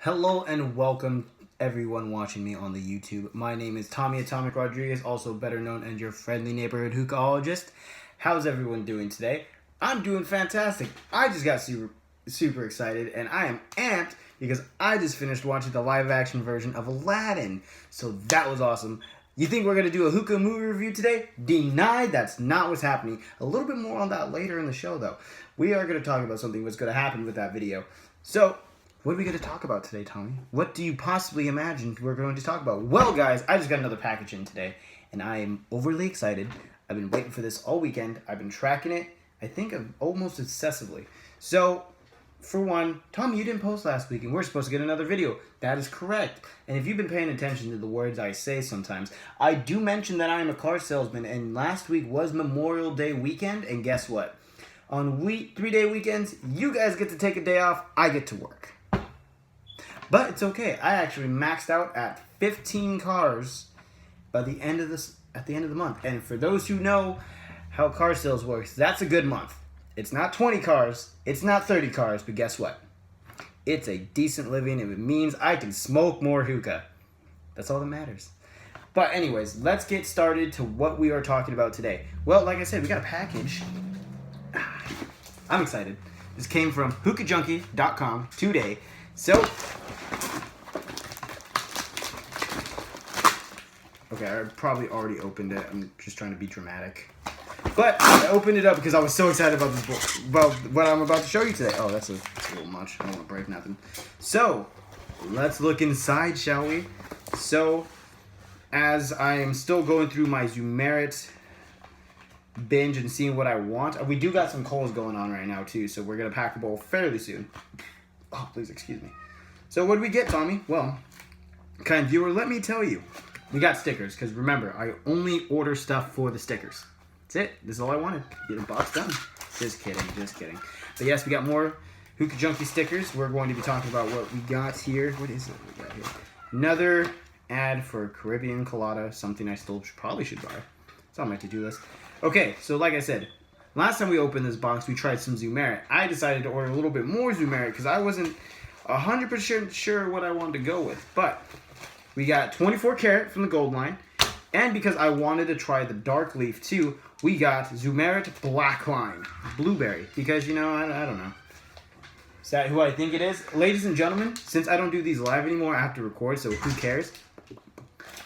Hello and welcome everyone watching me on the YouTube. My name is Tommy Atomic Rodriguez, also better known as your friendly neighborhood hookahologist. How's everyone doing today? I'm doing fantastic. I just got super excited and I am amped because I just finished watching the live action version of Aladdin. So that was awesome. You think we're going to do a hookah movie review today? Denied. That's not what's happening. A little bit more on that later in the show though. We are going to talk about something that's going to happen with that video. So, what are we going to talk about today, Tommy? What do you possibly imagine we're going to talk about? Well, guys, I just got another package in today, and I am overly excited. I've been waiting for this all weekend. I've been tracking it, I think, almost obsessively. So, for one, Tommy, you didn't post last week, and we're supposed to get another video. That is correct. And if you've been paying attention to the words I say sometimes, I do mention that I am a car salesman, and last week was Memorial Day weekend, and guess what? On 3-day weekends, you guys get to take a day off, I get to work. But it's okay. I actually maxed out at 15 cars by the end of the month. And for those who know how car sales works, that's a good month. It's not 20 cars, it's not 30 cars, but guess what? It's a decent living and it means I can smoke more hookah. That's all that matters. But anyways, let's get started to what we are talking about today. Well, like I said, we got a package. I'm excited. This came from hookahjunkie.com today. So, okay, I probably already opened it. I'm just trying to be dramatic. But I opened it up because I was so excited about this book, about what I'm about to show you today. Oh, that's a little much. I don't want to break nothing. So, let's look inside, shall we? So, as I am still going through my Zumerit binge and seeing what I want, we do got some Kohl's going on right now, too, so we're going to pack a bowl fairly soon. Oh, please excuse me. So what did we get, Tommy? Well, kind viewer, let me tell you. We got stickers, because remember, I only order stuff for the stickers. That's it. This is all I wanted. Get a box done. Just kidding, just kidding. But yes, we got more Hookah Junkie stickers. We're going to be talking about what we got here. What is it we got here? Another ad for Caribbean Colada, something I still probably should buy. It's on my to-do list. Okay, so like I said, last time we opened this box, we tried some Zumerit. I decided to order a little bit more Zumerit because I wasn't 100% sure what I wanted to go with. But we got 24 karat from the gold line. And because I wanted to try the dark leaf too, we got Zumerit black line, blueberry. Because, you know, I don't know. Is that who I think it is? Ladies and gentlemen, since I don't do these live anymore, I have to record, so who cares?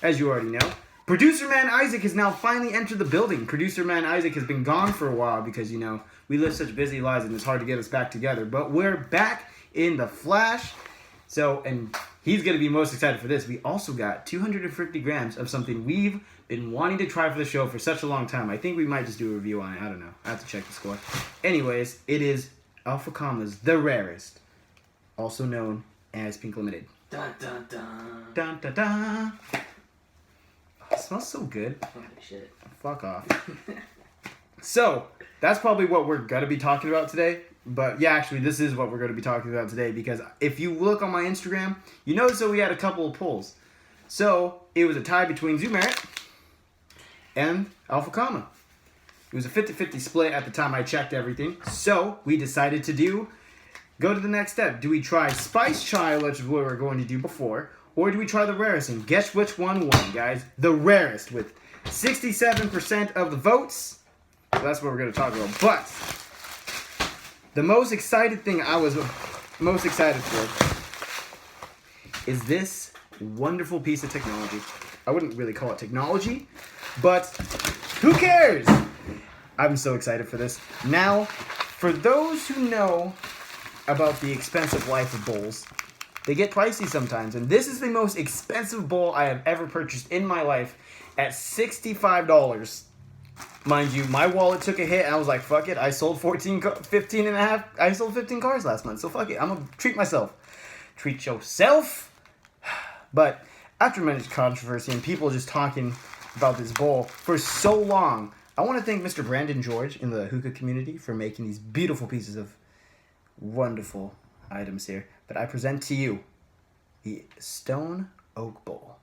As you already know, Producer Man Isaac has now finally entered the building. Producer Man Isaac has been gone for a while because, you know, we live such busy lives and it's hard to get us back together. But we're back in the flash. So, and he's going to be most excited for this. We also got 250 grams of something we've been wanting to try for the show for such a long time. I think we might just do a review on it. I don't know. I have to check the score. Anyways, it is Alpha Comma's The Rarest, also known as Pink Limited. Dun, dun, dun. Dun, dun, dun. It smells so good. Oh, shit. Fuck off. So, that's probably what we're going to be talking about today. But yeah, actually, this is what we're going to be talking about today. Because if you look on my Instagram, you notice that we had a couple of polls. So, it was a tie between Zumerit and Alpha Comma. It was a 50-50 split at the time I checked everything. So, we decided to go to the next step. Do we try Spice Chai, which is what we were going to do before? Or do we try the rarest? And guess which one won, guys? The rarest with 67% of the votes. So that's what we're going to talk about. But the most excited thing I was most excited for is this wonderful piece of technology. I wouldn't really call it technology, but who cares? I'm so excited for this. Now, for those who know about the expensive life of bowls, they get pricey sometimes, and this is the most expensive bowl I have ever purchased in my life at $65. Mind you, my wallet took a hit, and I was like, fuck it, I sold 15 cars last month, so fuck it, I'm gonna treat myself. Treat yourself? But after much controversy and people just talking about this bowl for so long, I want to thank Mr. Brandon George in the hookah community for making these beautiful pieces of wonderful items here. But I present to you the Stone Oak Bowl.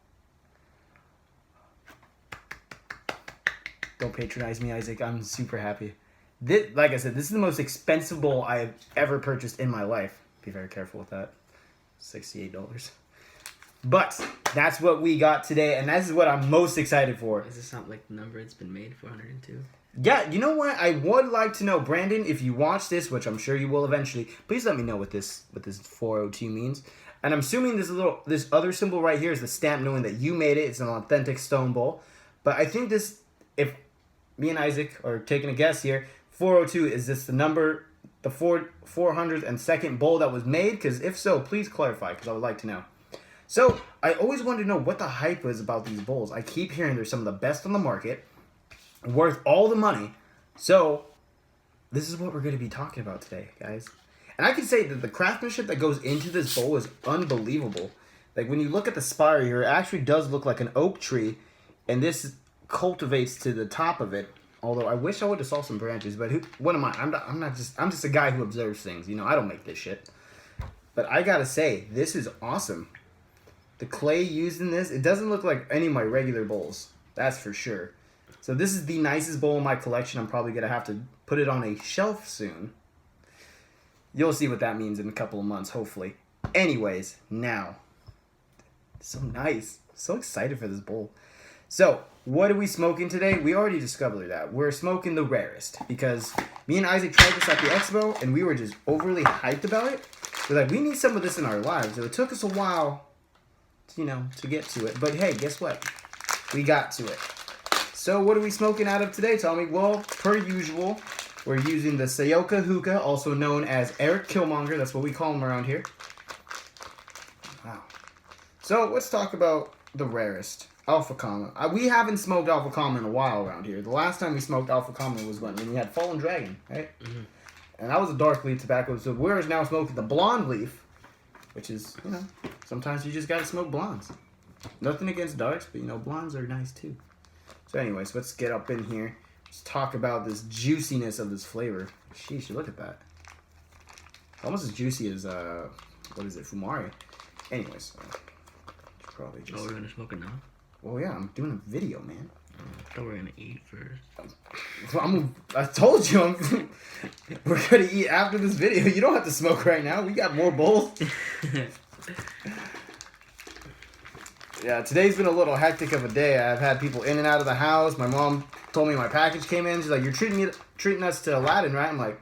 Don't patronize me, Isaac. I'm super happy. Like I said, this is the most expensive bowl I have ever purchased in my life. Be very careful with that. $68. But that's what we got today, and that's what I'm most excited for. Is this not like the number it's been made, 402? Yeah, you know what? I would like to know, Brandon, if you watch this, which I'm sure you will eventually, please let me know what this 402 means. And I'm assuming this other symbol right here is the stamp, knowing that you made it. It's an authentic stone bowl. But I think this, if me and Isaac are taking a guess here, 402, is this the number, the 402nd bowl that was made? Because if so, please clarify, because I would like to know. So, I always wanted to know what the hype is about these bowls. I keep hearing they're some of the best on the market, worth all the money. So, this is what we're going to be talking about today, guys. And I can say that the craftsmanship that goes into this bowl is unbelievable. Like, when you look at the spire here, it actually does look like an oak tree, and this cultivates to the top of it. Although, I wish I would have saw some branches, but what am I? I'm just a guy who observes things. You know, I don't make this shit. But I gotta say, this is awesome. The clay used in this, it doesn't look like any of my regular bowls. That's for sure. So this is the nicest bowl in my collection. I'm probably going to have to put it on a shelf soon. You'll see what that means in a couple of months, hopefully. Anyways, now. So nice. So excited for this bowl. So, what are we smoking today? We already discovered that. We're smoking the rarest. Because me and Isaac tried this at the expo, and we were just overly hyped about it. We're like, we need some of this in our lives. So it took us a while, to get to it. But hey, guess what? We got to it. So what are we smoking out of today, Tommy? Well, per usual, we're using the Sayoka Hookah, also known as Eric Killmonger. That's what we call him around here. Wow. So let's talk about the rarest, Alpha Kama. We haven't smoked Alpha Kama in a while around here. The last time we smoked Alpha Kama was when we had Fallen Dragon, right? Mm-hmm. And that was a dark leaf tobacco. So we're now smoking the blonde leaf, which is, sometimes you just gotta smoke blondes. Nothing against darks, but blondes are nice too. So anyways, let's get up in here. Let's talk about this juiciness of this flavor. Sheesh, look at that. Almost as juicy as, Fumari. Anyways, probably just... Oh, we're gonna smoke it now? Well, yeah, I'm doing a video, man. I thought we were gonna eat first. I told you, we're gonna eat after this video. You don't have to smoke right now. We got more bowls. Yeah, today's been a little hectic of a day. I've had people in and out of the house. My mom told me my package came in. She's like, "You're treating us to Aladdin, right?" I'm like,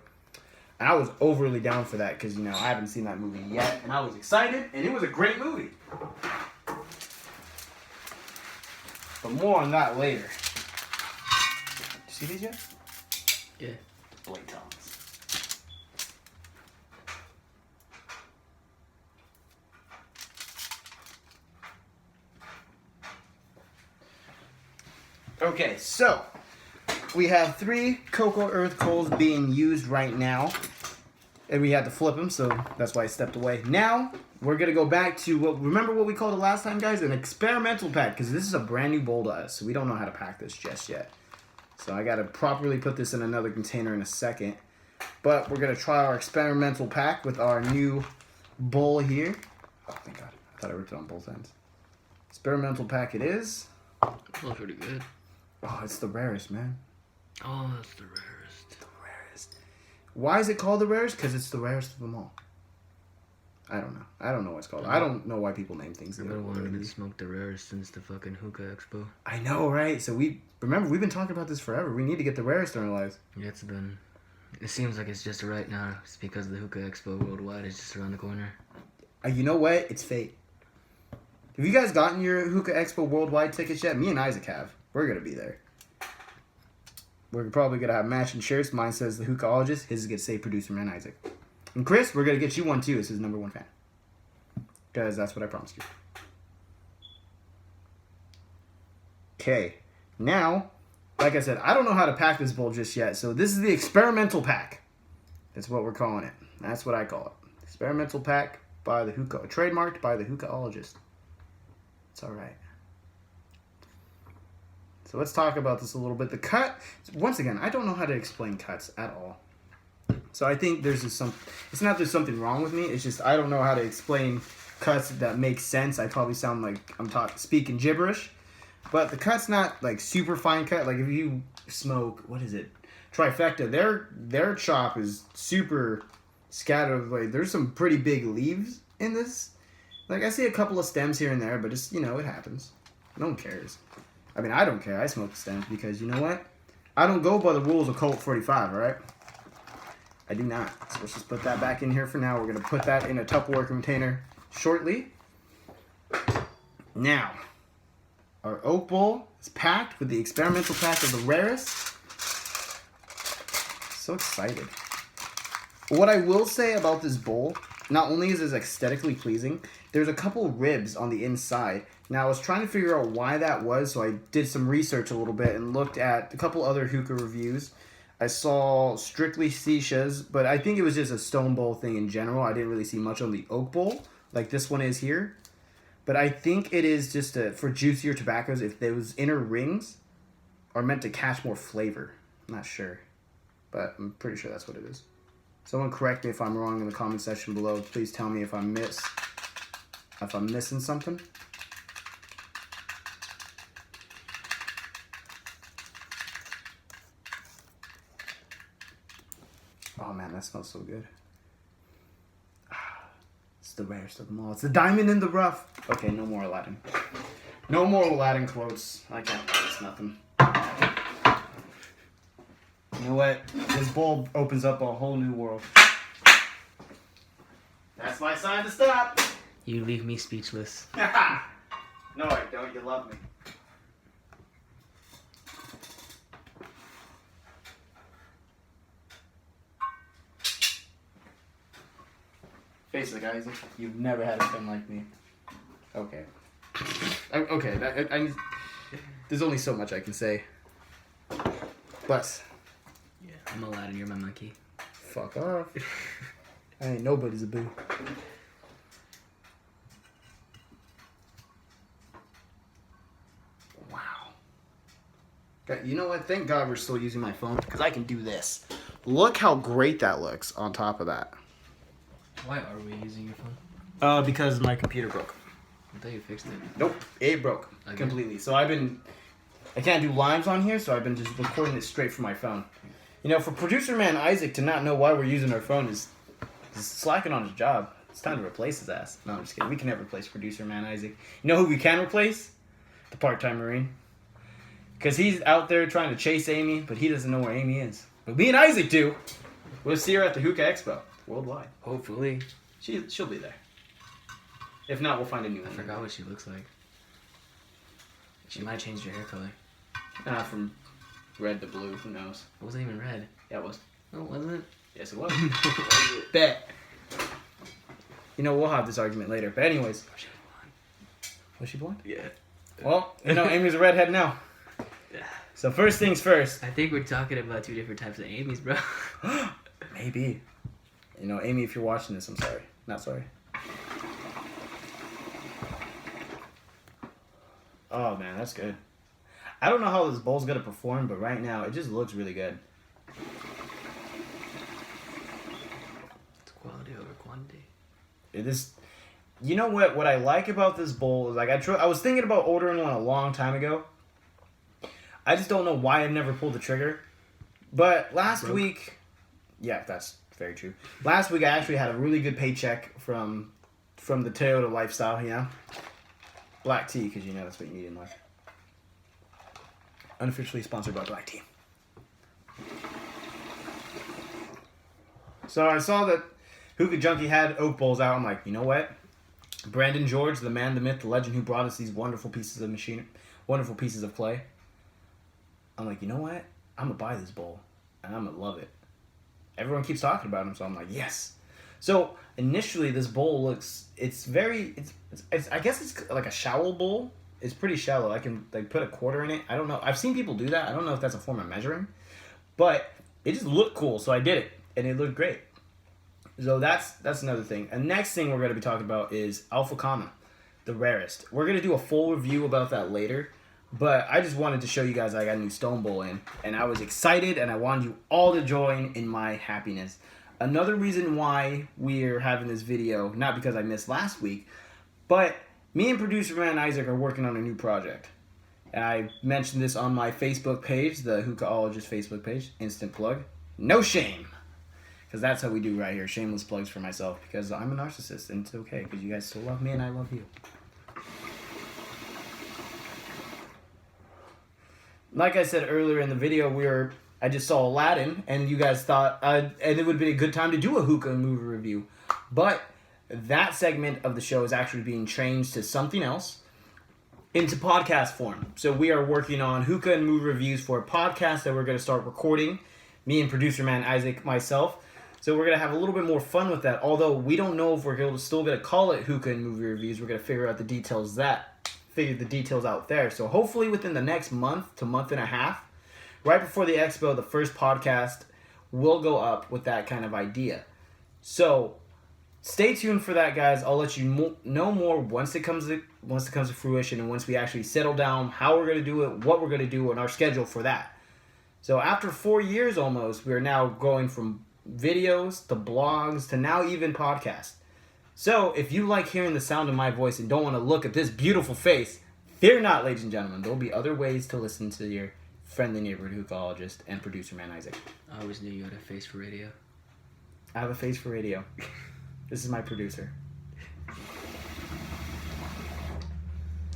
and I was overly down for that because I haven't seen that movie yet, and I was excited, and it was a great movie. But more on that later. You see these yet? Yeah. Blade tongs. Okay, so we have 3 cocoa earth coals being used right now. And we had to flip them, so that's why I stepped away. Now, we're going to go back to remember what we called it last time, guys? An experimental pack, because this is a brand new bowl to us, so we don't know how to pack this just yet. So I got to properly put this in another container in a second. But we're going to try our experimental pack with our new bowl here. Oh, thank God. I thought I ripped it on both ends. Experimental pack it is. That smells pretty good. Oh, it's the rarest, man. Oh, that's the rarest. The rarest. Why is it called the rarest? Because it's the rarest of them all. I don't know. I don't know what it's called. I don't know why people name things. I've been wanting to smoke the rarest since the fucking Hookah Expo. I know, right? So we've been talking about this forever. We need to get the rarest in our lives. Yeah, it seems like it's just right now. It's because the Hookah Expo worldwide is just around the corner. You know what? It's fate. Have you guys gotten your Hookah Expo worldwide tickets yet? Me and Isaac have. We're going to be there. We're probably going to have matching shirts. Mine says the Hookaholigst. His is going to say Producer Man Isaac. And Chris, we're going to get you one too as his #1 fan. Because that's what I promised you. Okay. Now, like I said, I don't know how to pack this bowl just yet. So this is the experimental pack. That's what we're calling it. That's what I call it. Experimental pack by the Hookah. Trademarked by the Hookahologist. It's alright. So let's talk about this a little bit. The cut, once again, I don't know how to explain cuts at all. So I think there's just it's not there's something wrong with me. It's just I don't know how to explain cuts that make sense. I probably sound like I'm speaking gibberish. But the cut's not like super fine cut. Like if you smoke, what is it? Trifecta, their chop is super scattered. Like there's some pretty big leaves in this. Like, I see a couple of stems here and there, but it's, it happens. No one cares. I mean, I don't care. I smoke the stems because, you know what? I don't go by the rules of Colt 45, alright? I do not. So let's just put that back in here for now. We're going to put that in a Tupperware container shortly. Now, our oak bowl is packed with the experimental pack of the rarest. So excited. What I will say about this bowl, not only is it aesthetically pleasing, there's a couple ribs on the inside. Now, I was trying to figure out why that was, so I did some research a little bit and looked at a couple other hookah reviews. I saw strictly Sishas, but I think it was just a stone bowl thing in general. I didn't really see much on the oak bowl, like this one is here. But I think it is just for juicier tobaccos, if those inner rings are meant to catch more flavor. I'm not sure, but I'm pretty sure that's what it is. Someone correct me if I'm wrong in the comment section below. Please tell me if I'm missing something. Oh man, that smells so good. It's the rarest of them all. It's the diamond in the rough. Okay, no more Aladdin. No more Aladdin quotes. I can't promise nothing. You know what? This bowl opens up a whole new world. That's my sign to stop. You leave me speechless. No, I don't. You love me. Face it, guys. You've never had a friend like me. Okay. Okay. There's only so much I can say. But. Yeah, I'm Aladdin. You're my monkey. Fuck off. I ain't nobody's a boo. Wow. Okay, you know what? Thank God we're still using my phone because I can do this. Look how great that looks on top of that. Why are we using your phone? Because my computer broke. I thought you fixed it. Nope, it broke completely. So I can't do lives on here, so I've been just recording it straight from my phone. You know, for producer man Isaac to not know why we're using our phone is slacking on his job. It's time to replace his ass. No, I'm just kidding. We can never replace producer man Isaac. You know who we can replace? The part-time Marine. Because he's out there trying to chase Amy, but he doesn't know where Amy is. But me and Isaac do. We'll see her at the Hookah Expo. Worldwide. Hopefully. She'll be there. If not, we'll find a new one. I forgot what she looks like. She might have changed her hair color. From red to blue. Who knows? It wasn't even red. Yeah, it was. Oh, wasn't it? Yes, it was. Bet. You know, we'll have this argument later. But anyways. Was she blonde? Yeah. Well, Amy's a redhead now. Yeah. So first things first. I think we're talking about two different types of Amy's, bro. Maybe. You know, Amy, if you're watching this, I'm sorry. Not sorry. Oh, man, that's good. I don't know how this bowl's going to perform, but right now, it just looks really good. It's quality over quantity. It is... You know what I like about this bowl is, like, I was thinking about ordering one a long time ago. I just don't know why I've never pulled the trigger. But last week... Yeah, that's very true. Last week, I actually had a really good paycheck from the Toyota lifestyle, you know? Black tea, because you know that's what you need in life. Unofficially sponsored by Black Tea. So I saw that Hookah Junkie had oak bowls out. I'm like, you know what? Brandon George, the man, the myth, the legend who brought us these wonderful pieces of clay. I'm like, you know what? I'm going to buy this bowl, and I'm going to love it. Everyone keeps talking about him, so I'm like, yes. So initially, this bowl looks, it's I guess it's like a shallow bowl. It's pretty shallow. I can like put a quarter in it. I don't know. I've seen people do that. I don't know if that's a form of measuring, but it just looked cool, so I did it, and it looked great. So that's another thing. And next thing we're going to be talking about is Alpha Kama, the rarest. We're going to do a full review about that later, but I just wanted to show you guys I got a new stone bowl in, and I was excited, and I wanted you all to join in my happiness. Another reason why we're having this video, not because I missed last week, but me and producer man Isaac are working on a new project. And I mentioned this on my Facebook page, the Hookaholigst Facebook page, instant plug. No shame. Because that's how we do right here. Shameless plugs for myself. Because I'm a narcissist. And it's okay. Because you guys still love me and I love you. Like I said earlier in the video, I just saw Aladdin. And you guys thought... and it would be a good time to do a hookah movie review. But that segment of the show is actually being changed to something else. Into podcast form. So we are working on hookah and movie reviews for a podcast that we're going to start recording. Me and producer man Isaac, myself. So we're going to have a little bit more fun with that. Although we don't know if we're still going to call it hookah and movie reviews. We're going to figure out the details out there. So hopefully within the next month to month and a half, right before the expo, the first podcast will go up with that kind of idea. So stay tuned for that, guys. I'll let you know more once it comes to fruition and once we actually settle down how we're going to do it, what we're going to do, and our schedule for that. So after 4 years almost, we are now going from videos to blogs to now even podcasts. So if you like hearing the sound of my voice and don't want to look at this beautiful face, fear not, ladies and gentlemen. There will be other ways to listen to your friendly neighborhood hookahologist and producer man Isaac. I always knew you had a face for radio. I have a face for radio. This is my producer.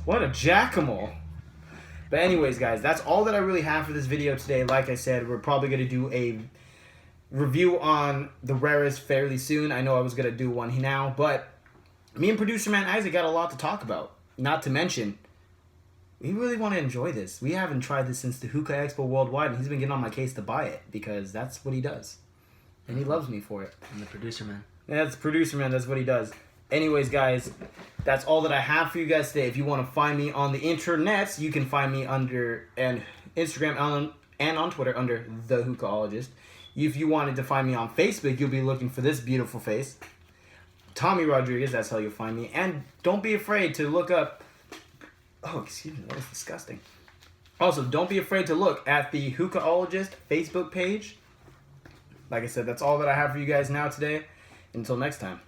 What a jackamal. But anyways, guys, that's all that I really have for this video today. Like I said, we're probably going to do a review on the rarest fairly soon. I know I was going to do one now, but me and producer man Isaac got a lot to talk about. Not to mention, we really want to enjoy this. We haven't tried this since the Hookah Expo Worldwide, and he's been getting on my case to buy it because that's what he does. And he loves me for it. I'm the producer man. Yeah, that's producer man. That's what he does. Anyways, guys, that's all that I have for you guys today. If you want to find me on the internets, you can find me under Instagram and on Twitter under The Hookahologist. If you wanted to find me on Facebook, you'll be looking for this beautiful face. Tommy Rodriguez, that's how you'll find me. And don't be afraid to look up... Oh, excuse me, that was disgusting. Also, don't be afraid to look at the Hookahologist Facebook page. Like I said, that's all that I have for you guys now today. Until next time.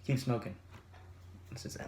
Keep smoking. This is it.